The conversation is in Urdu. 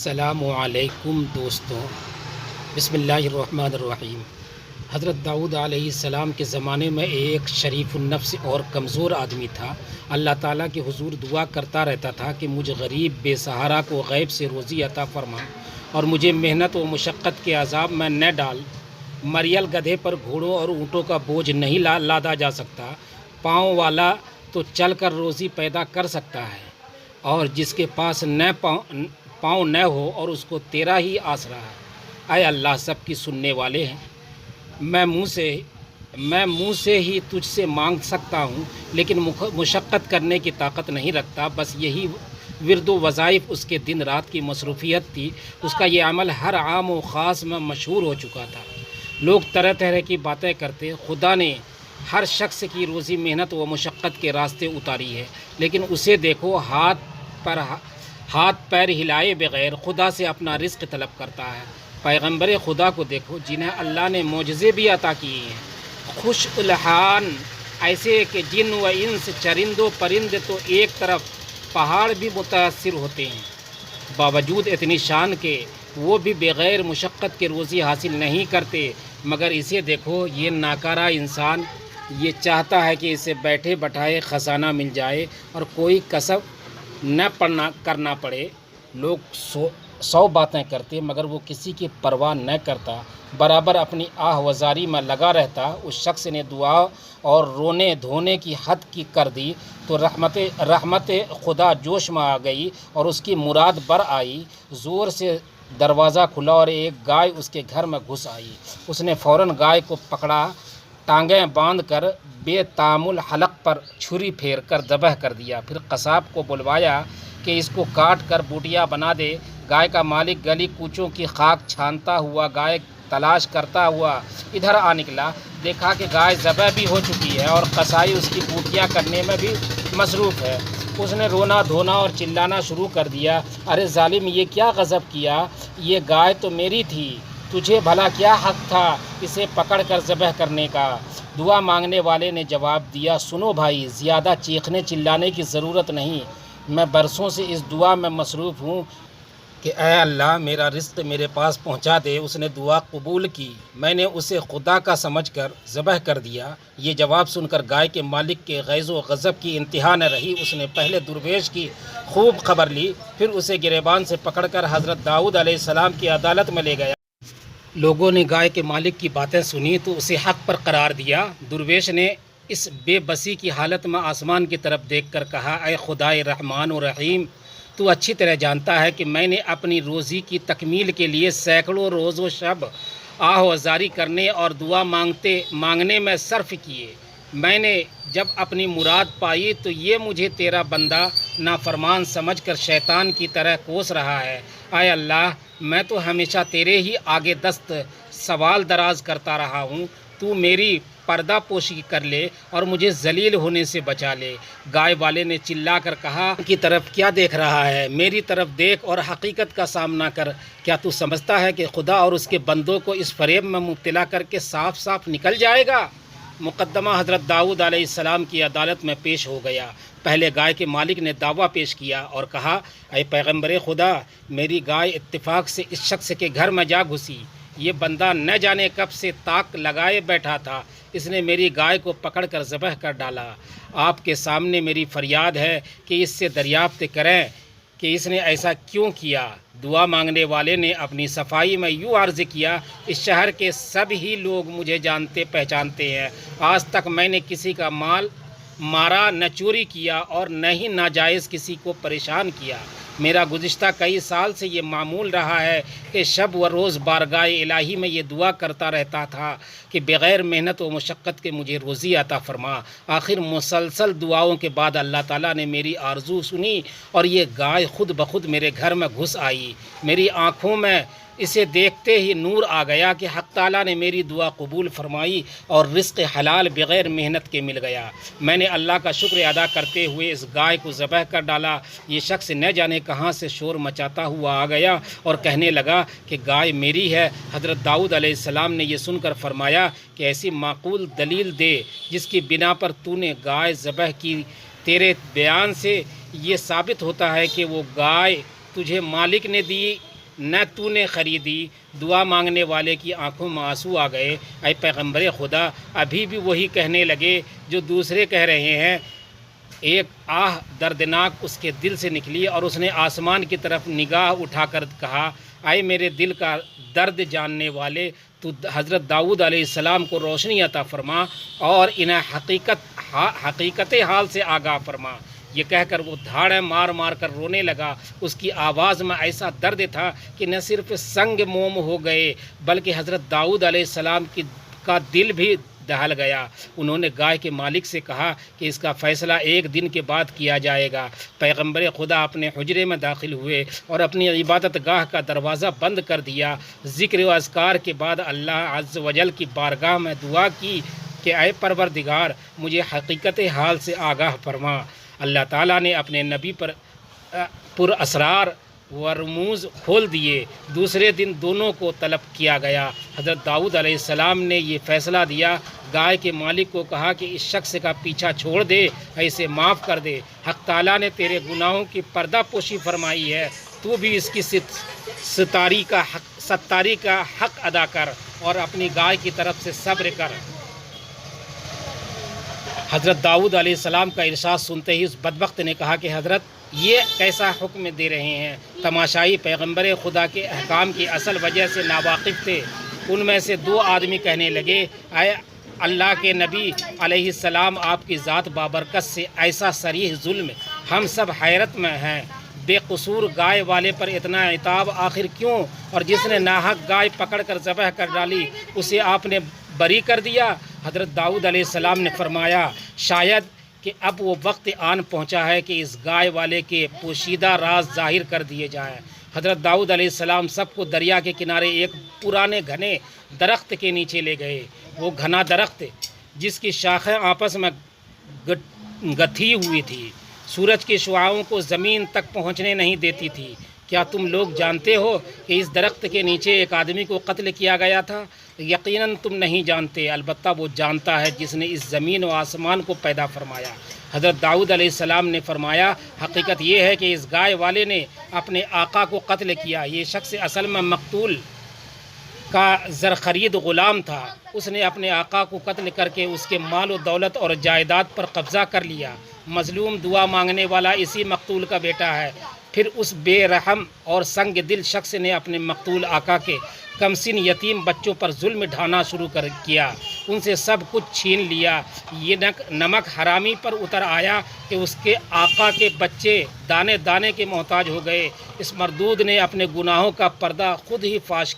السلام علیکم دوستوں، بسم اللہ الرحمن الرحیم۔ حضرت داؤد علیہ السلام کے زمانے میں ایک شریف النفس اور کمزور آدمی تھا۔ اللہ تعالیٰ کے حضور دعا کرتا رہتا تھا کہ مجھ غریب بے سہارا کو غیب سے روزی عطا فرما اور مجھے محنت و مشقت کے عذاب میں نہ ڈال۔ مریل گدھے پر گھوڑوں اور اونٹوں کا بوجھ نہیں لادا جا سکتا، پاؤں والا تو چل کر روزی پیدا کر سکتا ہے، اور جس کے پاس پاؤں نہ ہو اور اس کو تیرا ہی آسرا ہے۔ اے اللہ سب کی سننے والے ہیں، میں منہ سے ہی تجھ سے مانگ سکتا ہوں، لیکن مشقت کرنے کی طاقت نہیں رکھتا۔ بس یہی ورد و وظائف اس کے دن رات کی مصروفیت تھی۔ اس کا یہ عمل ہر عام و خاص میں مشہور ہو چکا تھا۔ لوگ طرح طرح کی باتیں کرتے۔ خدا نے ہر شخص کی روزی محنت و مشقت کے راستے اتاری ہے، لیکن اسے دیکھو ہاتھ پیر ہلائے بغیر خدا سے اپنا رزق طلب کرتا ہے۔ پیغمبر خدا کو دیکھو جنہیں اللہ نے معجزے بھی عطا کیے ہیں، خوش الحان ایسے کہ جن و انس چرند و پرند تو ایک طرف پہاڑ بھی متاثر ہوتے ہیں، باوجود اتنی شان کے وہ بھی بغیر مشقت کے روزی حاصل نہیں کرتے۔ مگر اسے دیکھو، یہ ناکارہ انسان یہ چاہتا ہے کہ اسے بیٹھے بٹھائے خزانہ مل جائے اور کوئی کسب نہ کرنا پڑے۔ لوگ سو باتیں کرتے مگر وہ کسی کی پرواہ نہ کرتا، برابر اپنی آہ وزاری میں لگا رہتا۔ اس شخص نے دعا اور رونے دھونے کی حد کی کر دی تو رحمت خدا جوش میں آ گئی اور اس کی مراد بر آئی۔ زور سے دروازہ کھلا اور ایک گائے اس کے گھر میں گھس آئی۔ اس نے فوراً گائے کو پکڑا، ٹانگیں باندھ کر بے تامل حلق پر چھری پھیر کر ذبح کر دیا۔ پھر قصاب کو بلوایا کہ اس کو کاٹ کر بوٹیا بنا دے۔ گائے کا مالک گلی کوچوں کی خاک چھانتا ہوا گائے تلاش کرتا ہوا ادھر آ نکلا۔ دیکھا کہ گائے ذبح بھی ہو چکی ہے اور قصائی اس کی بوٹیاں کرنے میں بھی مصروف ہے۔ اس نے رونا دھونا اور چلانا شروع کر دیا، ارے ظالم، یہ کیا غضب کیا؟ یہ گائے تو میری تھی، تجھے بھلا کیا حق تھا اسے پکڑ کر ذبح کرنے کا؟ دعا مانگنے والے نے جواب دیا، سنو بھائی، زیادہ چیخنے چلانے کی ضرورت نہیں۔ میں برسوں سے اس دعا میں مصروف ہوں کہ اے اللہ میرا رزق میرے پاس پہنچا دے۔ اس نے دعا قبول کی، میں نے اسے خدا کا سمجھ کر ذبح کر دیا۔ یہ جواب سن کر گائے کے مالک کے غیظ و غضب کی انتہا نہ رہی۔ اس نے پہلے درویش کی خوب خبر لی، پھر اسے گریبان سے پکڑ کر حضرت داؤد علیہ السلام کی عدالت میں لے گیا۔ لوگوں نے گائے کے مالک کی باتیں سنی تو اسے حق پر قرار دیا۔ درویش نے اس بے بسی کی حالت میں آسمان کی طرف دیکھ کر کہا، اے خدائے رحمان و رحیم، تو اچھی طرح جانتا ہے کہ میں نے اپنی روزی کی تکمیل کے لیے سینکڑوں روز و شب آہ و زاری کرنے اور دعا مانگنے میں صرف کیے۔ میں نے جب اپنی مراد پائی تو یہ مجھے تیرا بندہ نافرمان سمجھ کر شیطان کی طرح کوس رہا ہے۔ اے اللہ، میں تو ہمیشہ تیرے ہی آگے دست سوال دراز کرتا رہا ہوں، تو میری پردہ پوشی کر لے اور مجھے ذلیل ہونے سے بچا لے۔ گائے والے نے چلا کر کہا، کی طرف کیا دیکھ رہا ہے؟ میری طرف دیکھ اور حقیقت کا سامنا کر۔ کیا تو سمجھتا ہے کہ خدا اور اس کے بندوں کو اس فریب میں مبتلا کر کے صاف صاف نکل جائے گا؟ مقدمہ حضرت داؤد علیہ السلام کی عدالت میں پیش ہو گیا۔ پہلے گائے کے مالک نے دعویٰ پیش کیا اور کہا، اے پیغمبر خدا، میری گائے اتفاق سے اس شخص کے گھر میں جا گھسی۔ یہ بندہ نہ جانے کب سے تاک لگائے بیٹھا تھا، اس نے میری گائے کو پکڑ کر ذبح کر ڈالا۔ آپ کے سامنے میری فریاد ہے کہ اس سے دریافت کریں کہ اس نے ایسا کیوں کیا۔ دعا مانگنے والے نے اپنی صفائی میں یوں عرض کیا، اس شہر کے سب ہی لوگ مجھے جانتے پہچانتے ہیں۔ آج تک میں نے کسی کا مال مارا، نہ چوری کیا اور نہ ہی ناجائز کسی کو پریشان کیا۔ میرا گزشتہ کئی سال سے یہ معمول رہا ہے کہ شب و روز بارگاہ الہی میں یہ دعا کرتا رہتا تھا کہ بغیر محنت و مشقت کے مجھے روزی عطا فرما۔ آخر مسلسل دعاؤں کے بعد اللہ تعالیٰ نے میری آرزو سنی اور یہ گائے خود بخود میرے گھر میں گھس آئی۔ میری آنکھوں میں اسے دیکھتے ہی نور آ گیا کہ حق تعالیٰ نے میری دعا قبول فرمائی اور رزق حلال بغیر محنت کے مل گیا۔ میں نے اللہ کا شکر ادا کرتے ہوئے اس گائے کو ذبح کر ڈالا۔ یہ شخص نہ جانے کہاں سے شور مچاتا ہوا آ گیا اور کہنے لگا کہ گائے میری ہے۔ حضرت داؤد علیہ السلام نے یہ سن کر فرمایا کہ ایسی معقول دلیل دے جس کی بنا پر تو نے گائے ذبح کی۔ تیرے بیان سے یہ ثابت ہوتا ہے کہ وہ گائے تجھے مالک نے دی نہ تو نے خریدی۔ دعا مانگنے والے کی آنکھوں میں آنسو آ گئے۔ اے پیغمبر خدا، ابھی بھی وہی کہنے لگے جو دوسرے کہہ رہے ہیں۔ ایک آہ دردناک اس کے دل سے نکلی اور اس نے آسمان کی طرف نگاہ اٹھا کر کہا، اے میرے دل کا درد جاننے والے، تو حضرت داؤد علیہ السلام کو روشنی عطا فرما اور انہیں حقیقت حال سے آگاہ فرما۔ یہ کہہ کر وہ دھاڑیں مار مار کر رونے لگا۔ اس کی آواز میں ایسا درد تھا کہ نہ صرف سنگ موم ہو گئے بلکہ حضرت داؤد علیہ السلام کا دل بھی دہل گیا۔ انہوں نے گائے کے مالک سے کہا کہ اس کا فیصلہ ایک دن کے بعد کیا جائے گا۔ پیغمبر خدا اپنے حجرے میں داخل ہوئے اور اپنی عبادت گاہ کا دروازہ بند کر دیا۔ ذکر و اذکار کے بعد اللہ عز و جل کی بارگاہ میں دعا کی کہ اے پروردگار، مجھے حقیقت حال سے آگاہ فرما۔ اللہ تعالیٰ نے اپنے نبی پر اسرار و رموز کھول دیے۔ دوسرے دن دونوں کو طلب کیا گیا۔ حضرت داؤد علیہ السلام نے یہ فیصلہ دیا۔ گائے کے مالک کو کہا کہ اس شخص کا پیچھا چھوڑ دے، اسے معاف کر دے۔ حق تعالیٰ نے تیرے گناہوں کی پردہ پوشی فرمائی ہے، تو بھی اس کی ستاری کا حق ادا کر اور اپنی گائے کی طرف سے صبر کر۔ حضرت داؤد علیہ السلام کا ارشاد سنتے ہی اس بدبخت نے کہا کہ حضرت، یہ کیسا حکم دے رہے ہیں؟ تماشائی پیغمبر خدا کے احکام کی اصل وجہ سے ناواقف تھے۔ ان میں سے دو آدمی کہنے لگے، اے اللہ کے نبی علیہ السلام، آپ کی ذات بابرکت سے ایسا صریح ظلم، ہم سب حیرت میں ہیں۔ بے قصور گائے والے پر اتنا عتاب آخر کیوں؟ اور جس نے ناحق گائے پکڑ کر ذبح کر ڈالی، اسے آپ نے بری کر دیا۔ حضرت داؤد علیہ السلام نے فرمایا، شاید کہ اب وہ وقت آن پہنچا ہے کہ اس گائے والے کے پوشیدہ راز ظاہر کر دیے جائیں۔ حضرت داؤد علیہ السلام سب کو دریا کے کنارے ایک پرانے گھنے درخت کے نیچے لے گئے۔ وہ گھنا درخت جس کی شاخیں آپس میں گتھی ہوئی تھی، سورج کی شعاؤں کو زمین تک پہنچنے نہیں دیتی تھی۔ کیا تم لوگ جانتے ہو کہ اس درخت کے نیچے ایک آدمی کو قتل کیا گیا تھا؟ یقیناً تم نہیں جانتے، البتہ وہ جانتا ہے جس نے اس زمین و آسمان کو پیدا فرمایا۔ حضرت داؤد علیہ السلام نے فرمایا، حقیقت یہ ہے کہ اس گائے والے نے اپنے آقا کو قتل کیا۔ یہ شخص اصل میں مقتول کا زرخرید غلام تھا۔ اس نے اپنے آقا کو قتل کر کے اس کے مال و دولت اور جائیداد پر قبضہ کر لیا۔ مظلوم دعا مانگنے والا اسی مقتول کا بیٹا ہے۔ پھر اس بے رحم اور سنگ دل شخص نے اپنے مقتول آقا کے کمسن یتیم بچوں پر ظلم ڈھانا شروع کیا، ان سے سب کچھ چھین لیا۔ یہ نمک حرامی پر اتر آیا کہ اس کے آقا کے بچے دانے دانے کے محتاج ہو گئے۔ اس مردود نے اپنے گناہوں کا پردہ خود ہی فاش